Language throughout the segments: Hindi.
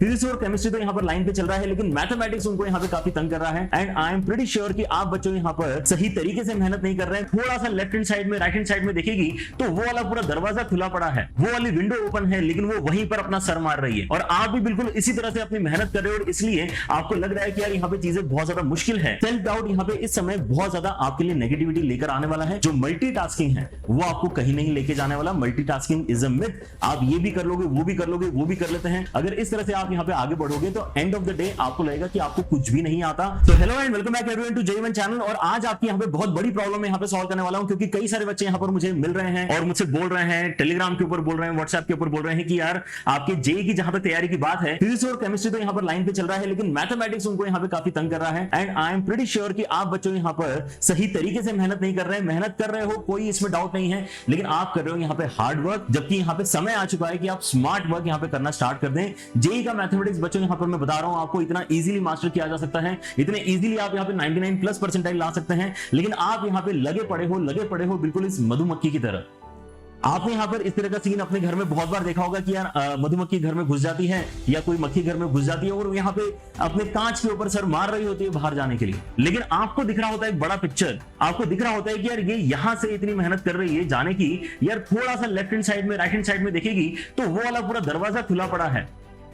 फिजिक्स और केमिस्ट्री तो यहाँ पर लाइन पे चल रहा है, लेकिन मैथमेटिक्स उनको यहाँ पे काफी तंग कर रहा है। And I am pretty sure कि आप बच्चों यहाँ पर सही तरीके से मेहनत नहीं कर रहे हैं। थोड़ा सा लेफ्ट हैंड साइड में, राइट हैंड साइड में देखेगी तो वो वाला पूरा दरवाजा खुला पड़ा है, वो वाली विंडो ओपन है, लेकिन वो वहीं पर अपना सर मार रही है। और आप भी बिल्कुल इसी तरह से अपनी मेहनत कर रहे हो और इसलिए आपको लग रहा है कि यार यहाँ पे चीजें बहुत ज्यादा मुश्किल है। सेल्फ डाउट यहाँ पे इस समय बहुत ज्यादा आपके लिए नेगेटिविटी लेकर आने वाला है। जो मल्टीटास्किंग है वो आपको कहीं नहीं लेके जाने वाला। Multitasking is a myth. आप ये भी कर लोगे, वो भी कर लोगे, वो भी कर लेते हैं। अगर इस तरह से आप यहाँ पे आगे बढ़ोगे तो एंड ऑफ द डे आपको लगेगा कि आपको कुछ भी नहीं आता। तो hello and welcome back everyone to J1 channel. और आज आपकी यहाँ पे बहुत बड़ी प्रॉब्लम यहाँ पे सॉल्व करने वाला हूँ, क्योंकि कई सारे बच्चे यहाँ पर मुझे मिल रहे हैं और मुझसे बोल रहे हैं, टेलीग्राम के ऊपर बोल रहे हैं, व्हाट्सएप के ऊपर बोल रहे हैं कि यार आपके जेई की जहां तक तैयारी की बात है, फिजिक्स और केमिस्ट्री तो यहाँ पर लाइन पे चल रहा है, लेकिन मैथमेटिक्स उनको यहाँ पे काफी तंग कर रहा है। And I am pretty sure कि आप बच्चों यहाँ पर सही तरीके से मेहनत नहीं कर रहे हैं। मेहनत कर रहे हो, कोई इसमें डाउट नहीं है, लेकिन आप कर रहे हो यहाँ पे हार्ड वर्क, जबकि यहाँ पे समय आ चुका है कि आप स्मार्ट वर्क यहाँ पे करना स्टार्ट कर दें। जेई का मैथमेटिक्स बच्चों यहाँ पर मैं बता रहा हूँ आपको इतना इजीली मास्टर किया जा सकता है, इतने इजीली आप यहाँ पे 99 प्लस परसेंटाइल ला सकते हैं। लेकिन आप यहाँ पे लगे पड़े हो बिल्कुल इस मधुमक्खी की तरह। आपने यहाँ पर इस तरह का सीन अपने घर में बहुत बार देखा होगा कि यार मधुमक्खी घर में घुस जाती है या कोई मक्खी घर में घुस जाती है और यहाँ पे अपने कांच के ऊपर सर मार रही होती है बाहर जाने के लिए। लेकिन आपको दिख रहा होता है एक बड़ा पिक्चर, आपको दिख रहा होता है कि यार ये यहाँ से इतनी मेहनत कर रही है जाने की, यार थोड़ा सा लेफ्ट हैंड साइड में, राइट हैंड साइड में देखेगी तो वो वाला पूरा दरवाजा खुला पड़ा है,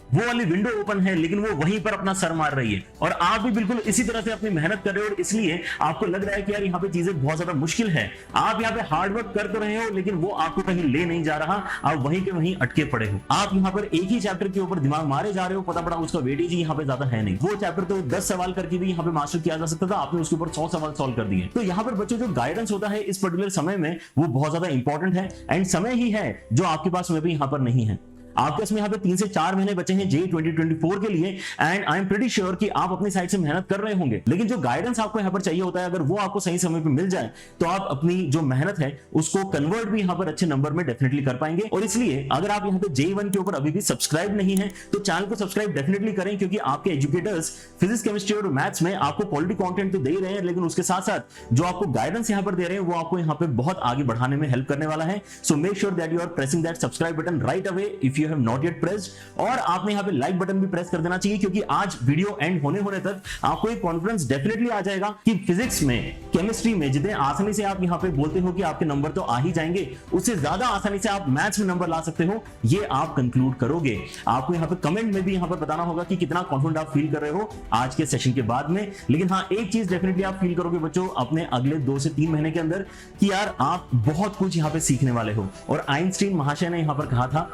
वो वाली विंडो ओपन है, लेकिन वो वहीं पर अपना सर मार रही है। और आप भी बिल्कुल इसी तरह से अपनी मेहनत कर रहे हो और इसलिए आपको लग रहा है कि यार यहाँ पे चीजें बहुत ज्यादा मुश्किल है। आप यहाँ पे हार्ड वर्क कर तो रहे हो, लेकिन वो आपको कहीं ले नहीं जा रहा, आप वहीं के वहीं अटके पड़े हो। आप यहाँ पर एक ही चैप्टर के ऊपर दिमाग मारे जा रहे हो, पता पड़ा उसका वेटेज यहाँ पे ज्यादा है नहीं। वो चैप्टर तो 10 सवाल करके भी यहाँ पे मास्टर किया जा सकता था, आपने उसके ऊपर 100 सवाल सॉल्व कर दिए। तो यहाँ पर बच्चों जो गाइडेंस होता है इस पर्टिकुलर समय में वो बहुत ज्यादा इंपॉर्टेंट है। एंड समय ही है जो आपके पास में भी यहाँ पर नहीं है। आपके इसमें यहाँ पे 3 से 4 महीने बचे हैं जेई 2024 के लिए। And I am pretty sure कि आप अपनी साइड से मेहनत कर रहे होंगे, लेकिन जो गाइडेंस आपको यहाँ पर चाहिए होता है, अगर वो आपको सही समय पे मिल जाए तो आप अपनी जो मेहनत है उसको कन्वर्ट भी यहाँ पर अच्छे नंबर में डेफिनेटली कर पाएंगे। और इसलिए अगर आप यहाँ पे J1 के ऊपर अभी भी सब्सक्राइब नहीं है तो चैनल को सब्सक्राइब डेफिनेटली करें, क्योंकि आपके एजुकेटर्स फिजिक्स, केमिस्ट्री और मैथ्स में आपको क्वालिटी कंटेंट तो दे ही रहे हैं, लेकिन उसके साथ साथ जो आपको गाइडेंस यहाँ पर दे रहे हैं वो आपको यहाँ पे बहुत आगे बढ़ाने में हेल्प करने वाला है। So make sure that you are pressing that subscribe button right away if you have not yet pressed. और आपने यहाँ पे लाइक बटन भी प्रेस कर देना चाहिए, क्योंकि आज वीडियो एंड होने तक आपको एक कॉन्फिडेंस डेफिनेटली आ जाएगा कि फिजिक्स में, केमिस्ट्री में जितने आसानी से आप यहाँ पे बोलते हो कि आपके नंबर तो आ ही जाएंगे, उससे ज्यादा आसानी से आप मैथ्स में नंबर ला सकते हो, ये आप कंक्लूड करोगे। आपको यहाँ पे कमेंट में भी यहाँ पर बताना होगा कि कितना कॉन्फिडेंट आप फील कर रहे हो आज के सेशन के बाद में। लेकिन हाँ, एक चीज डेफिनेटली आप फील करोगे बच्चों अपने अगले 2 से 3 महीने के अंदर कि यार आप बहुत कुछ यहाँ पे सीखने वाले हो। और आइंस्टीन महाशय ने यहाँ पर कहा था,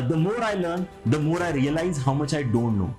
the more I learn, the more I realize how much I don't know।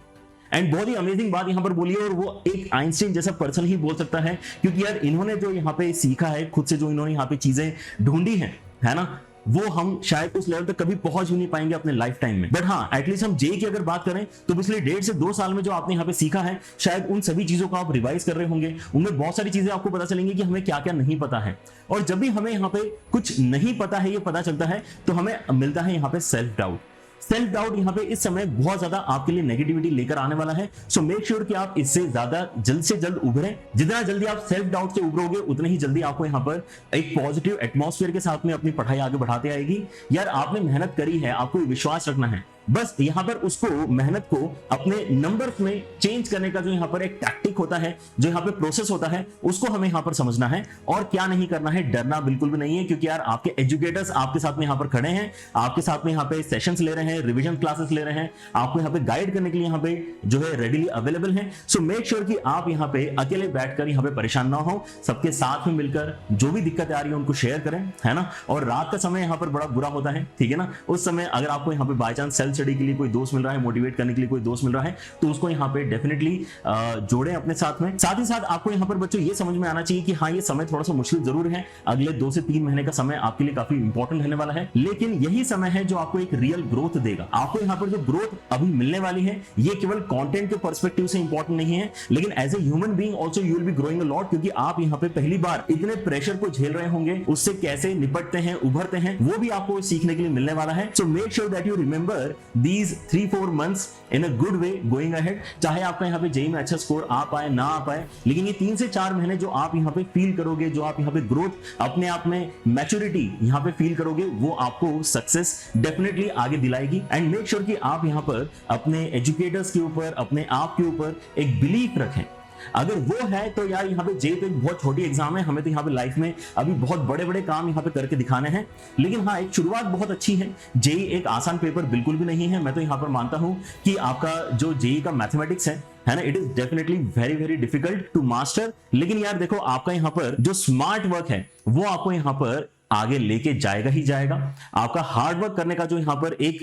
And बहुत ही अमेजिंग बात यहाँ पर बोली है, और वो एक आइंस्टीन जैसा पर्सन ही बोल सकता है, क्योंकि यार इन्होंने जो यहाँ पे सीखा है खुद से, जो इन्होंने यहाँ पे चीजें ढूंढी है ना, वो हम शायद उस लेवल तक कभी पहुंच ही नहीं पाएंगे अपने लाइफ टाइम में। बट हाँ, एटलीस्ट हम जेई की अगर बात करें तो पिछले 1.5 से 2 साल में जो आपने यहाँ पे सीखा है, शायद उन सभी चीजों को आप रिवाइज कर रहे होंगे। उनमें बहुत सारी चीजें आपको पता चलेंगी कि हमें क्या क्या नहीं पता है। और जब भी हमें यहाँ पे कुछ नहीं पता है, ये पता चलता है, तो हमें मिलता है यहाँ पे सेल्फ डाउट। सेल्फ डाउट यहाँ पे इस समय बहुत ज्यादा आपके लिए नेगेटिविटी लेकर आने वाला है। सो मेक श्योर कि आप इससे ज्यादा जल्द से जल्द उभरें। जितना जल्दी आप सेल्फ डाउट से उभरोगे उतनी ही जल्दी आपको यहाँ पर एक पॉजिटिव एटमॉस्फेयर के साथ में अपनी पढ़ाई आगे बढ़ाते आएगी। यार आपने मेहनत करी है, आपको विश्वास रखना है, बस यहाँ पर उसको, मेहनत को अपने नंबर्स में चेंज करने का जो यहाँ पर एक टैक्टिक होता है, जो यहाँ पे प्रोसेस होता है, उसको हमें यहाँ पर समझना है। और क्या नहीं करना है, डरना बिल्कुल भी नहीं है, क्योंकि यार आपके एजुकेटर्स आपके साथ में यहाँ पर खड़े हैं, आपके साथ में यहाँ पे सेशंस ले रहे हैं, रिवीजन क्लासेस ले रहे हैं, आपको यहाँ पे गाइड करने के लिए यहाँ पे जो है रेडिली अवेलेबल है। सो मेक श्योर कि आप यहाँ पे अकेले बैठकर यहाँ पे परेशान ना हो, सबके साथ में मिलकर जो भी दिक्कत आ रही है उनको शेयर करें, है ना। और रात का समय यहाँ पर बड़ा बुरा होता है, ठीक है ना, उस समय अगर आपको यहाँ पे बाय चांस सेल्फ स्टडी के लिए कोई दोस्त मिल रहा है, मोटिवेट करने के लिए कोई दोस्त मिल रहा है, तो उसको यहाँ पे डेफिनेटली जोड़ें अपने साथ में। साथ ही साथ आपको यहाँ पर बच्चों ये समझ में आना चाहिए कि हाँ, ये समय थोड़ा सा मुश्किल जरूर है, अगले 2 से 3 महीने का समय आपके लिए काफी इंपॉर्टेंट रहने वाला है, लेकिन यही समय है जो आपको एक रियल ग्रोथ देगा। आपको यहाँ पर जो ग्रोथ अभी मिलने वाली है, ये केवल कंटेंट के पर्सपेक्टिव से इंपॉर्टेंट नहीं है, लेकिन as a human being also you will be growing a lot, क्योंकि आप यहाँ पे पहली बार इतने प्रेशर को झेल रहे होंगे, उससे कैसे निपटते हैं, उभरते हैं, वो भी आपको सीखने के लिए मिलने वाला है। So make sure that you remember these 3-4 months in a good way going ahead। चाहे आपका यहाँ पे जेई में अच्छा स्कोर आ पाए ना आ पाए, लेकिन ये 3 से 4 महीने जो आप यहाँ पे फील करोगे, जो आप यहाँ पे ग्रोथ अपने आप में मैच्योरिटी यहाँ पे फील करोगे, वो आपको सक्सेस डेफिनेटली आगे दिलाएगी। एंड मेक श्योर कि आप यहाँ पर अपने एजुकेटर्स के ऊपर, अपने आप के ऊपर एक बिलीफ रखें। अगर वो है तो यार यहाँ पे जेई तो एक बहुत छोटी एग्जाम है, हमें तो यहाँ पे लाइफ में अभी बहुत बड़े बड़े काम यहाँ पे करके दिखाने हैं। लेकिन हाँ, एक शुरुआत बहुत अच्छी है। जेई एक आसान पेपर बिल्कुल भी नहीं है। मैं तो यहाँ पर मानता हूँ कि आपका जो जेई का मैथमेटिक्स है ना, it is definitely very very difficult to master. लेकिन यार देखो, आपका यहाँ पर जो स्मार्ट वर्क है वो आपको यहाँ पर आगे लेके जाएगा ही जाएगा। आपका हार्ड वर्क करने का जो यहाँ पर एक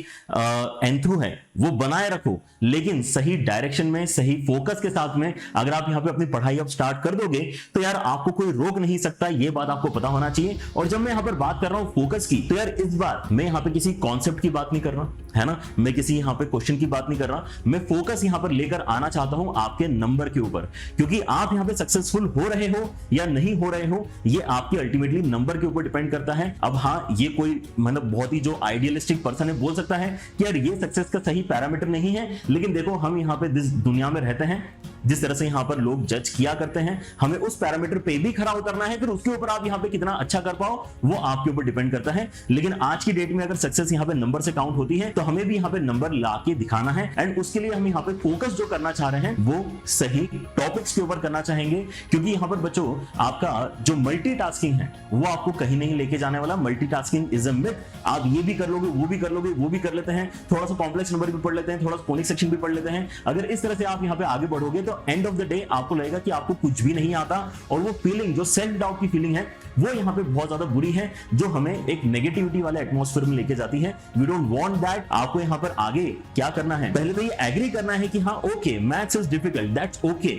एंथ्रू है वो बनाए रखो, लेकिन सही डायरेक्शन में, सही फोकस के साथ में अगर आप यहाँ पे अपनी पढ़ाई अब स्टार्ट कर दोगे तो यार आपको कोई रोक नहीं सकता। ये बात आपको पता होना चाहिए। और जब मैं यहाँ पर बात कर रहा हूँ फोकस की, तो यार इस बार मैं यहाँ पे किसी कॉन्सेप्ट की बात नहीं कर रहा, है ना, मैं किसी यहाँ पे क्वेश्चन की बात नहीं कर रहा। मैं फोकस यहाँ पर लेकर आना चाहता हूँ आपके नंबर के ऊपर, क्योंकि आप यहाँ पे सक्सेसफुल हो रहे हो या नहीं हो रहे हो, ये आपके अल्टीमेटली नंबर के ऊपर डिपेंड करता है। अब हाँ, ये कोई मतलब बहुत ही जो आइडियलिस्टिक पर्सन है बोल सकता है कि यार ये सक्सेस का सही पैरामीटर नहीं है, लेकिन देखो हम यहाँ पे जिस दुनिया में रहते हैं, जिस तरह से यहाँ पर लोग जज किया करते हैं, हमें उस पैरामीटर पे भी खरा उतरना है। फिर उसके ऊपर आप यहाँ पे कितना अच्छा कर पाओ वो आपके ऊपर डिपेंड करता है। लेकिन आज की डेट में अगर सक्सेस यहाँ पे नंबर से काउंट होती है तो हमें भी यहाँ पे नंबर ला के दिखाना है। एंड उसके लिए हम यहाँ पे फोकस जो करना चाह रहे हैं वो सही टॉपिक्स के ऊपर करना चाहेंगे, क्योंकि यहाँ पर बच्चों आपका जो मल्टीटास्किंग है वो आपको कहीं नहीं लेके जाने वाला। Multitasking is a myth. आप ये भी कर लोगे, वो भी कर लोगे, वो भी कर लेते हैं, थोड़ा सा कॉम्प्लेक्स नंबर भी पढ़ लेते हैं, थोड़ा सा कोनिक सेक्शन भी पढ़ लेते हैं। अगर इस तरह से आप यहाँ पे आगे बढ़ोगे तो एंड ऑफ द डे आपको लगेगा कि आपको कुछ भी नहीं आता, और वो फीलिंग, जो सेल्फ डाउट की फीलिंग है, वो यहाँ पे बहुत ज्यादा बुरी है, जो हमें एक नेगेटिविटी वाले एटमॉस्फेयर में लेके जाती है। We don't want that. आपको यहाँ पर आगे क्या करना है, पहले तो ये एग्री करना है कि हाँ okay, maths is difficult, that's okay.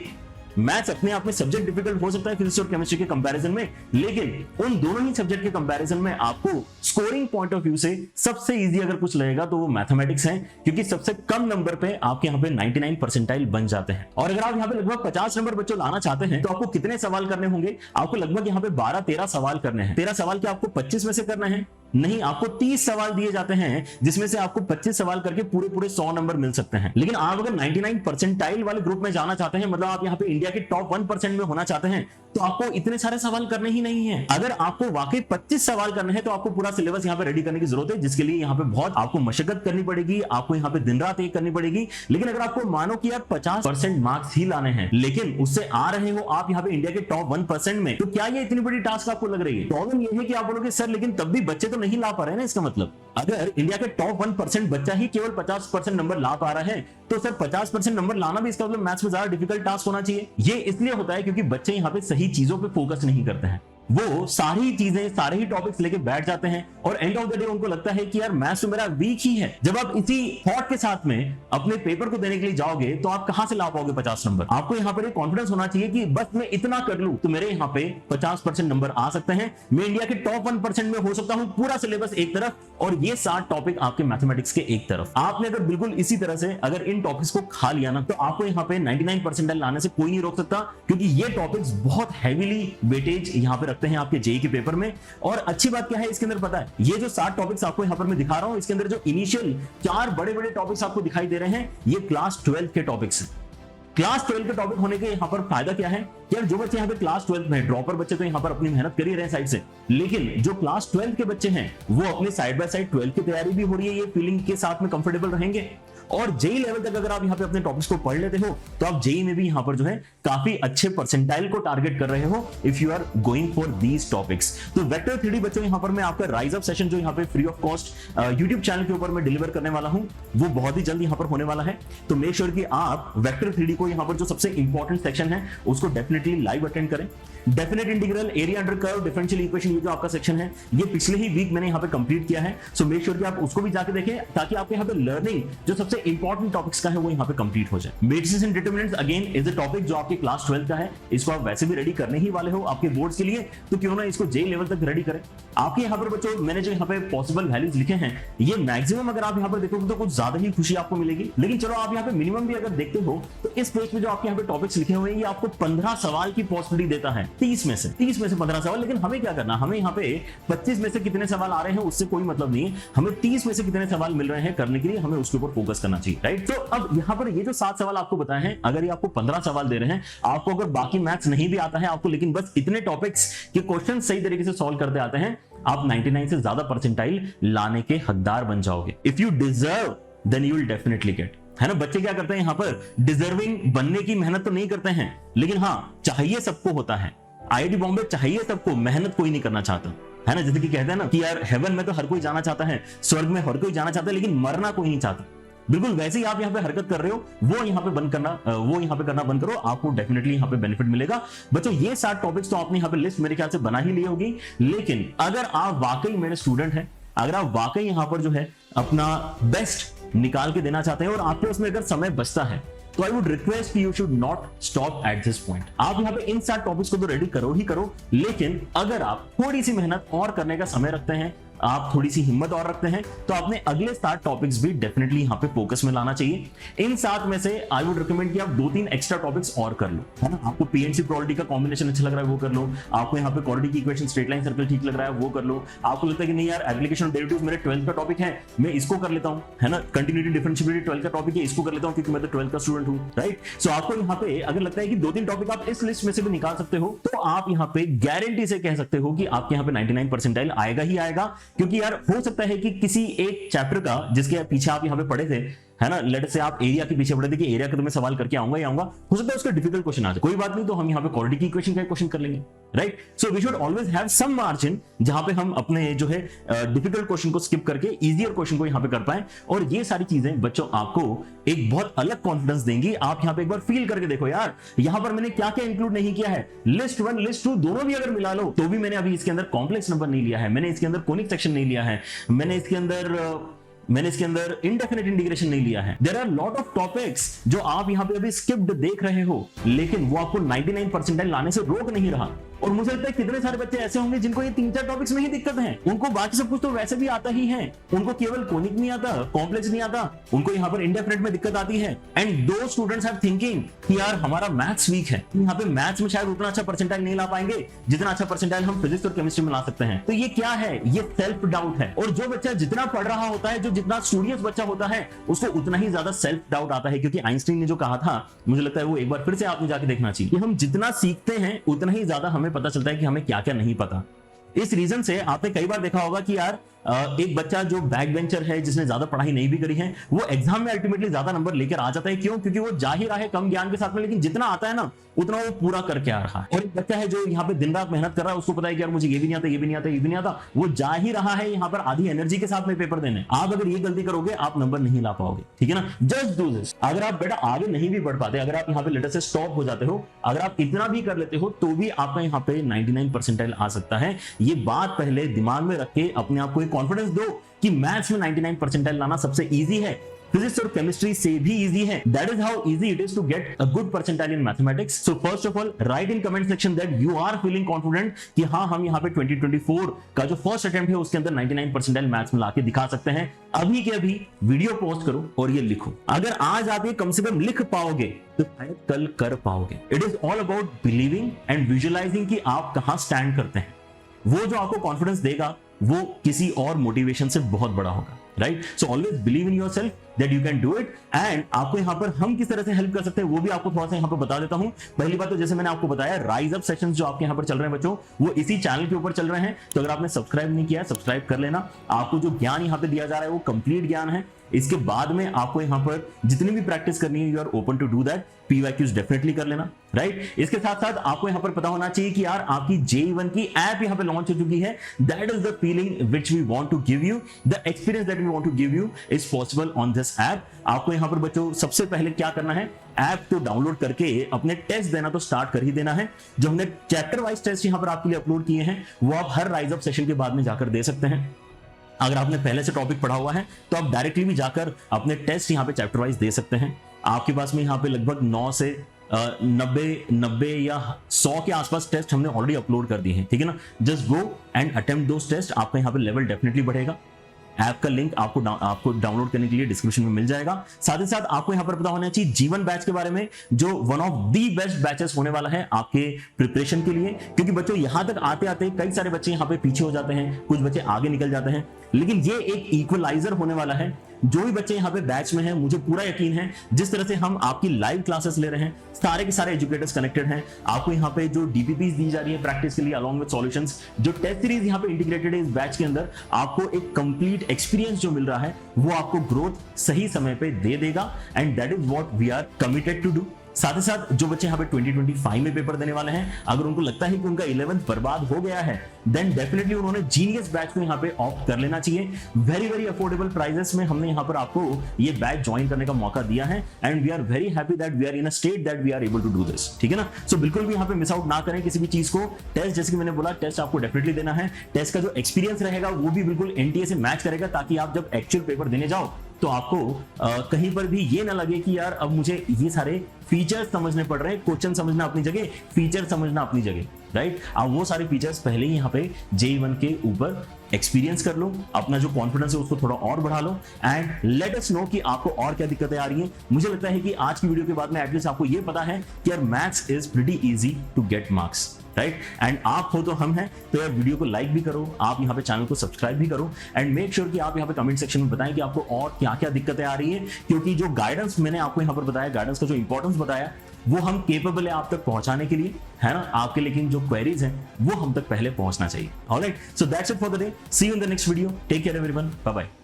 Maths अपने आप में सब्जेक्ट डिफिकल्ट हो सकता है फिजिक्स और केमिस्ट्री के कंपैरिजन में, लेकिन उन दोनों ही सब्जेक्ट के कंपैरिजन में आपको स्कोरिंग पॉइंट ऑफ व्यू से सबसे इजी अगर कुछ लगेगा तो वो मैथमेटिक्स है, क्योंकि सबसे कम नंबर पे आपके यहाँ पे 99 परसेंटाइल बन जाते हैं। और अगर आप यहाँ पे लगभग 50 नंबर बच्चों लाना चाहते हैं तो आपको कितने सवाल करने होंगे? आपको लगभग यहाँ पे 12-13 सवाल करने हैं। 13 सवाल क्या आपको 25 में से करना है? नहीं, आपको 30 सवाल दिए जाते हैं, जिसमें से आपको 25 सवाल करके पूरे पूरे 100 नंबर मिल सकते हैं। लेकिन आप अगर 99 परसेंटाइल वाले ग्रुप में जाना चाहते हैं, मतलब आप यहाँ पे इंडिया के टॉप 1% में होना चाहते हैं, तो आपको इतने सारे सवाल करने ही नहीं है। अगर आपको वाकई 25 सवाल करने हैं तो आपको पूरा सिलेबस यहाँ पे रेडी करने की जरूरत है, जिसके लिए यहाँ पे बहुत आपको मशक्कत करनी पड़ेगी, आपको यहाँ पे दिन रात एक करनी पड़ेगी। लेकिन अगर आपको मानो कि यार 50% मार्क्स ही लाने हैं, लेकिन उससे आ रहे हो आप यहाँ पे इंडिया के टॉप 1% में, तो क्या ये इतनी बड़ी टास्क आपको लग रही है? प्रॉब्लम ये है कि आप बोलोगे सर लेकिन तब भी बच्चे तो नहीं ला पा रहे हैं ना। इसका मतलब अगर इंडिया के टॉप 1% बच्चा ही केवल 50% नंबर ला पा रहा है, तो सर 50% नंबर लाना भी इसका मतलब मैथ्स में ज्यादा डिफिकल्ट टास्क होना चाहिए। ये इसलिए होता है क्योंकि बच्चे यहाँ पे सही चीजों पे फोकस नहीं करते हैं। वो सारी चीजें, सारे ही टॉपिक्स लेके बैठ जाते हैं और एंड ऑफ द डे उनको लगता है कि यार मैथ्स तो मेरा वीक ही है। जब आप इसी थॉट के साथ में अपने पेपर को देने के लिए जाओगे तो आप कहां से ला पाओगे 50 नंबर? आपको यहाँ पर एक कॉन्फिडेंस होना चाहिए कि बस मैं इतना कर लूं तो मेरे यहाँ पे 50% नंबर आ सकते हैं, मैं इंडिया के टॉप 1% में हो सकता हूं, पूरा सिलेबस एक तरफ और ये 7 टॉपिक आपके मैथमेटिक्स के एक तरफ। आपने अगर बिल्कुल इसी तरह से अगर इन टॉपिक्स को खा लिया ना, तो आपको यहाँ पे 99 परसेंटाइल लाने से कोई नहीं रोक सकता, क्योंकि ये टॉपिक्स बहुत हैवीली वेटेज यहाँ पे रखते हैं आपके जेई के पेपर में। और अच्छी बात क्या है इसके अंदर पता है, ये जो 7 टॉपिक्स आपको यहाँ पर मैं दिखा रहा हूं, इसके अंदर जो इनिशियल 4 बड़े बड़े टॉपिक्स आपको दिखाई दे रहे हैं, ये क्लास 12 के टॉपिक्स। क्लास 12 के टॉपिक होने के यहाँ पर फायदा क्या है कि यार जो बच्चे यहाँ पे क्लास 12 में, ड्रॉपर बच्चे तो यहाँ पर अपनी मेहनत कर ही रहे हैं साइड से, लेकिन जो क्लास 12 के बच्चे हैं वो अपने साइड बाय साइड 12 की तैयारी भी हो रही है, ये फीलिंग के साथ में कंफर्टेबल रहेंगे। और जेई लेवल तक अगर आप यहाँ पे अपने टॉपिक्स को पढ़ लेते हो तो आप जेई में भी यहाँ पर जो है काफी अच्छे परसेंटाइल को टारगेट कर रहे हो if you are going for these topics. तो वेक्टर 3D बच्चों यहाँ पर मैं आपका राइज अप सेशन जो यहाँ पे free of cost YouTube channel के ऊपर मैं डिलीवर करने वाला हूँ, वो बहुत ही जल्द यहाँ पर होने वाला है। तो मेक श्योर कि आप वेक्टर 3D को यहाँ पर जो सबसे इंपॉर्टेंट सेक्शन है उसको डेफिनेटली लाइव अटेंड करें। Definite integral, area under curve, differential equation, ये जो आपका सेक्शन है ये पिछले ही वीक मैंने यहाँ पे कंप्लीट किया है। सो मेक श्योर कि आप उसको भी जाके देखें, ताकि आपके यहाँ पे लर्निंग जो सबसे इंपॉर्टेंट टॉपिक्स का है वो यहाँ पे कंप्लीट हो जाए। Matrices and determinants again is a topic जो आपके क्लास 12 का है, इसको आप वैसे भी रेडी करने ही वाले हो आपके बोर्ड्स के लिए, तो क्यों ना इसको जे लेवल तक रेडी करें। आपके यहाँ पर बच्चों मैंने जो यहाँ पे पॉसिबल वैल्यूज लिखे हैं, ये मैक्सिमम अगर आप यहाँ पर देखोगे तो कुछ ज्यादा ही खुशी आपको मिलेगी। लेकिन चलो आप यहाँ पे मिनिमम भी अगर देखते हो तो इस पेज में जो आपके यहाँ पे टॉपिक्स लिखे हुए हैं ये आपको 15 सवाल की पॉसिबिलिटी देता है, 30 में से 15 सवाल। लेकिन हमें क्या करना, हमें यहाँ पे 25 में से कितने सवाल आ रहे हैं उससे कोई मतलब नहीं है, हमें 30 में से कितने सवाल मिल रहे हैं करने के लिए हमें उसके ऊपर फोकस करना चाहिए, राइट। तो अब यहाँ पर ये जो 7 सवाल आपको बताए हैं, अगर ये आपको 15 सवाल दे रहे हैं, आपको अगर बाकी मैथ्स नहीं भी आता है आपको, लेकिन बस इतने टॉपिक्स के क्वेश्चन सही तरीके से सॉल्व करते आते हैं, आप 99 से ज्यादा परसेंटाइल लाने के हकदार बन जाओगे। If you deserve then you will definitely get, है ना। बच्चे क्या करते हैं यहाँ पर, डिजर्विंग बनने की मेहनत तो नहीं करते हैं, लेकिन हाँ चाहिए सबको होता है। आईआईटी बॉम्बे चाहिए सबको, मेहनत कोई नहीं करना चाहता, है ना। जैसे कि कहते हैं ना कि यार हेवन में तो हर कोई जाना चाहता है, स्वर्ग में हर कोई जाना चाहता है, लेकिन मरना कोई नहीं चाहता। बिल्कुल वैसे ही आप यहाँ पे हरकत कर रहे हो, वो यहाँ पे बंद करना, वो यहाँ पे करना बंद करो, आपको डेफिनेटली यहाँ पे बेनिफिट मिलेगा। बच्चों ये 7 टॉपिक्स तो आपने यहाँ पे लिस्ट मेरे ख्याल से बना ही ली होगी, लेकिन अगर आप वाकई मेरे स्टूडेंट हैं, अगर आप वाकई यहाँ पर जो है अपना बेस्ट निकाल के देना चाहते हैं और आपके उसमें अगर समय बचता है, तो I would request you should not stop at this point. आप यहाँ पे इन 7 टॉपिक्स को तो रेडी करो ही करो, लेकिन अगर आप थोड़ी सी मेहनत और करने का समय रखते हैं, आप थोड़ी सी हिम्मत और रखते हैं, तो आपने अगले 7 टॉपिक्स भी डेफिनेटली यहाँ पे फोकस में लाना चाहिए। इन 7 में से आई वुड रिकमेंड कि आप 2-3 एक्स्ट्रा टॉपिक्स और कर लो, है ना। आपको पीएनसी प्रोबेबिलिटी का कॉम्बिनेशन अच्छा लग रहा है वो कर लो, आपको यहाँ पे quadratic equation straight line circle ठीक लग रहा है वो कर लो, आपको लगता है कि नहीं यार एप्लीकेशन ऑफ डेरिवेटिव्स मेरे 12th का टॉपिक है, मैं इसको कर लेता हूँ, है ना। कंटिन्यूटी डिफरेंशिएबिलिटी 12th का टॉपिक है, इसको कर लेता हूँ क्योंकि मैं तो 12th का स्टूडेंट हूँ, राइट। सो आपको यहाँ पे अगर लगता है कि 2-3 टॉपिक आप इस लिस्ट में से भी निकाल सकते हो, तो आप यहाँ पे गारंटी से कह सकते हो कि आपके यहाँ पे 99 परसेंटाइल आएगा ही आएगा। क्योंकि यार हो सकता है कि किसी एक चैप्टर का जिसके पीछे आप यहाँ पे पढ़े थे, है ना, लेट से आप एरिया के पीछे पढ़े थे कि एरिया का तो मैं सवाल करके आऊंगा ही आऊंगा, हो सकता है उसका डिफिकल्ट क्वेश्चन आ जाए, कोई बात नहीं, तो हम यहाँ पे क्वाड्रेटिक इक्वेशन का क्वेश्चन कर लेंगे, right. So we should always have some margin जहां पे हम अपने जो है डिफिकल्ट क्वेश्चन को स्किप करके इजियर क्वेश्चन को यहाँ पे कर पाए। और ये सारी चीजें बच्चों आपको एक बहुत अलग कॉन्फिडेंस देंगी। आप यहाँ पे एक बार फील करके देखो यार, यहाँ पर मैंने क्या क्या इंक्लूड नहीं किया है, लिस्ट 1 लिस्ट 2 दोनों भी अगर मिला लो तो भी मैंने अभी इसके अंदर कॉम्प्लेक्स नंबर नहीं लिया है, मैंने इसके अंदर कोनिक सेक्शन नहीं लिया है, मैंने इसके अंदर इंडेफिनिट इंटीग्रेशन नहीं लिया है। There are lot of topics जो आप यहाँ पे अभी स्किप्ड देख रहे हो, लेकिन वो आपको 99 परसेंटाइल लाने से रोक नहीं रहा। और मुझे लगता है कितने सारे बच्चे ऐसे होंगे जिनको ये 3-4 टॉपिक्स में ही दिक्कत है, उनको बाकी सब कुछ तो वैसे भी आता ही है, उनको केवल कोनिक नहीं आता, कॉम्प्लेक्स नहीं आता, उनको यहाँ पर इंडेफिनिट में दिक्कत आती है। एंड दो स्टूडेंट्स हैव थिंकिंग कि यार हमारा मैथ्स वीक है, यहाँ पे मैथ्स में शायद उतना अच्छा परसेंटाइल नहीं ला पाएंगे जितना अच्छा परसेंटाइल हम फिजिक्स और केमिस्ट्री में ला सकते हैं। तो ये क्या है, ये सेल्फ डाउट है। और जो बच्चा जितना पढ़ रहा होता है, जो जितना स्टूडियस बच्चा होता है, उसको उतना ही ज्यादा सेल्फ डाउट आता है। क्योंकि आइंस्टीन ने जो कहा था, मुझे लगता है वो एक बार फिर से आपने जाके देखना चाहिए कि हम जितना सीखते हैं उतना ही ज्यादा हमें पता चलता है कि हमें क्या क्या नहीं पता। इस रीजन से आपने कई बार देखा होगा कि यार एक बच्चा जो बैक बेंचर है, जिसने ज्यादा पढ़ाई नहीं भी करी है, वो एग्जाम में अल्टीमेटली ज्यादा नंबर लेकर आ जाता है। क्यों? क्योंकि वो जा ही रहा है कम ज्ञान के साथ में, लेकिन जितना आता है ना उतना वो पूरा करके आ रहा है। और एक बच्चा है जो यहाँ पे दिन रात मेहनत कर रहा है, उसको पता है कि यार मुझे ये भी नहीं आता, ये भी नहीं आता, ये भी नहीं आता, वो जा ही रहा है यहाँ पर आधी एनर्जी के साथ में पेपर देने। आप अगर ये गलती करोगे आप नंबर नहीं ला पाओगे, ठीक है ना। Just do this. अगर आप बेटा आगे नहीं भी बढ़ पाते, अगर आप यहाँ पे लेटर से स्टॉप हो जाते हो, अगर आप इतना भी कर लेते हो, तो भी आपका यहाँ पे 99 परसेंटाइल आ सकता है। ये बात पहले दिमाग में रख के अपने आप को एक कॉन्फिडेंस दो कि मैथ्स में 99 परसेंटाइल लाना सबसे इजी है, फिजिक्स और केमिस्ट्री से भी इजी है। That is how easy it is to get a good percentile in mathematics. So first of all write in comment section that you are feeling confident कि हाँ हम यहाँ पे 2024 का जो फर्स्ट अटेम्प्ट है उसके अंदर 99 परसेंटाइल मैथ्स में लाके दिखा सकते हैं। अभी के अभी वीडियो पोस्ट करो और ये लिखो। अगर आज आप ये कम से कम लिख पाओगे तो शायद कल कर पाओगे। It is all about believing and visualising कि आप कहां स्टैंड करते हैं। वो जो आपको कॉन्फिडेंस देगा वो किसी और मोटिवेशन से बहुत बड़ा होगा, right. So always believe in yourself that you can do it. And आपको यहाँ पर हम किस तरह से हेल्प कर सकते हैं वो भी आपको थोड़ा सा यहाँ पर बता देता हूँ। पहली बात तो जैसे मैंने आपको बताया, राइज अप सेशंस जो आपके यहाँ पर चल रहे हैं बच्चों, वो इसी चैनल के ऊपर चल रहे हैं। तो अगर आपने सब्सक्राइब नहीं किया, सब्सक्राइब कर लेना। आपको जो ज्ञान यहाँ पे दिया जा रहा है वो कंप्लीट ज्ञान है। इसके बाद में आपको यहाँ पर जितनी भी प्रैक्टिस करनी है, you are open to do that. PYQs definitely कर लेना, राइट। इसके साथ साथ आपको यहाँ पर पता होना चाहिए कि यार आपकी JEE1 की ऐप यहाँ पे लॉन्च हो चुकी है। That is the feeling which we want to give you, the experience that we want to give you is possible on this app. आपको यहाँ पर बच्चों सबसे पहले क्या करना है, ऐप को डाउनलोड करके अपने टेस्ट देना तो स्टार्ट कर ही देना है। जो हमने चैप्टर वाइज टेस्ट यहाँ पर आपके लिए अपलोड किए हैं वो आप हर राइज अप सेशन के बाद में जाकर दे सकते हैं। अगर आपने पहले से टॉपिक पढ़ा हुआ है तो आप डायरेक्टली भी जाकर अपने टेस्ट यहाँ पे चैप्टर वाइज दे सकते हैं। आपके पास में यहाँ पे लगभग 9 से 90 या 100 के आसपास टेस्ट हमने ऑलरेडी अपलोड कर दिए हैं, ठीक है ना। Just go and attempt those test, आपका यहाँ पे लेवल डेफिनेटली बढ़ेगा। ऐप का लिंक आपको डाउनलोड करने के लिए डिस्क्रिप्शन में मिल जाएगा। साथ ही साथ आपको यहाँ पर पता होना चाहिए जीवन बैच के बारे में, जो one of the best batches होने वाला है आपके प्रिपरेशन के लिए। क्योंकि बच्चों यहाँ तक आते आते कई सारे बच्चे यहाँ पे पीछे हो जाते हैं, कुछ बच्चे आगे निकल जाते हैं, लेकिन ये एक इक्वलाइजर होने वाला है। जो भी बच्चे यहाँ पे बैच में हैं, मुझे पूरा यकीन है जिस तरह से हम आपकी लाइव क्लासेस ले रहे हैं, सारे के सारे एजुकेटर्स कनेक्टेड हैं। आपको यहाँ पे जो डीपीपीज दी जा रही है प्रैक्टिस के लिए अलॉन्ग विद सॉल्यूशंस, जो टेस्ट सीरीज यहाँ पे इंटीग्रेटेड है इस बैच के अंदर, आपको एक कंप्लीट एक्सपीरियंस जो मिल रहा है वो आपको ग्रोथ सही समय पे दे देगा। And that is what we are committed to do. साथ ही साथ जो बच्चे यहाँ पे 2025 में पेपर देने वाले हैं, अगर उनको लगता है कि उनका 11th बर्बाद हो गया है, देन डेफिनेटली उन्होंने जीनियस बैच को यहाँ पे ऑप्ट कर लेना चाहिए। वेरी वेरी अफोर्डेबल प्राइसेस में हमने यहाँ पर आपको ये बैच ज्वाइन करने का मौका दिया है। And we are very happy that we are in a state that we are able to do this, ठीक है ना। सो बिल्कुल भी यहाँ पे मिस आउट ना करें किसी भी चीज को। टेस्ट जैसे कि मैंने बोला, टेस्ट आपको डेफिनेटली देना है। टेस्ट का जो एक्सपीरियंस रहेगा वो भी बिल्कुल एनटीए से मैच करेगा, ताकि आप जब एक्चुअल पेपर देने जाओ तो आपको कहीं पर भी ये ना लगे कि यार अब मुझे ये सारे फीचर्स समझने पड़ रहे हैं। क्वेश्चन समझना अपनी जगह, फीचर समझना अपनी जगह, राइट। आप वो सारे फीचर्स पहले ही यहाँ पे JE1 के ऊपर एक्सपीरियंस कर लो, अपना जो कॉन्फिडेंस है उसको थोड़ा और बढ़ा लो, एंड लेट अस नो कि आपको और क्या दिक्कतें आ रही हैं। मुझे लगता है कि आज की वीडियो के बाद में एटलीस्ट आपको ये पता है कि यार maths is pretty easy to get marks, right. And आप हो तो हम हैं, तो यार वीडियो को लाइक भी करो, आप यहाँ पे चैनल को सब्सक्राइब भी करो, एंड मेक श्योर कि आप यहाँ पे कमेंट सेक्शन में बताएं कि आपको और क्या क्या दिक्कतें आ रही है। क्योंकि जो गाइडेंस मैंने आपको यहाँ पर बताया, गाइडेंस का जो इंपॉर्टेंस बताया, वो हम केपेबल है आप तक पहुंचाने के लिए, है ना। आपके लेकिन जो क्वेरीज हैं वो हम तक पहले पहुंचना चाहिए। Alright, so that's it for the day. See you in the next video. Take care everyone, bye bye.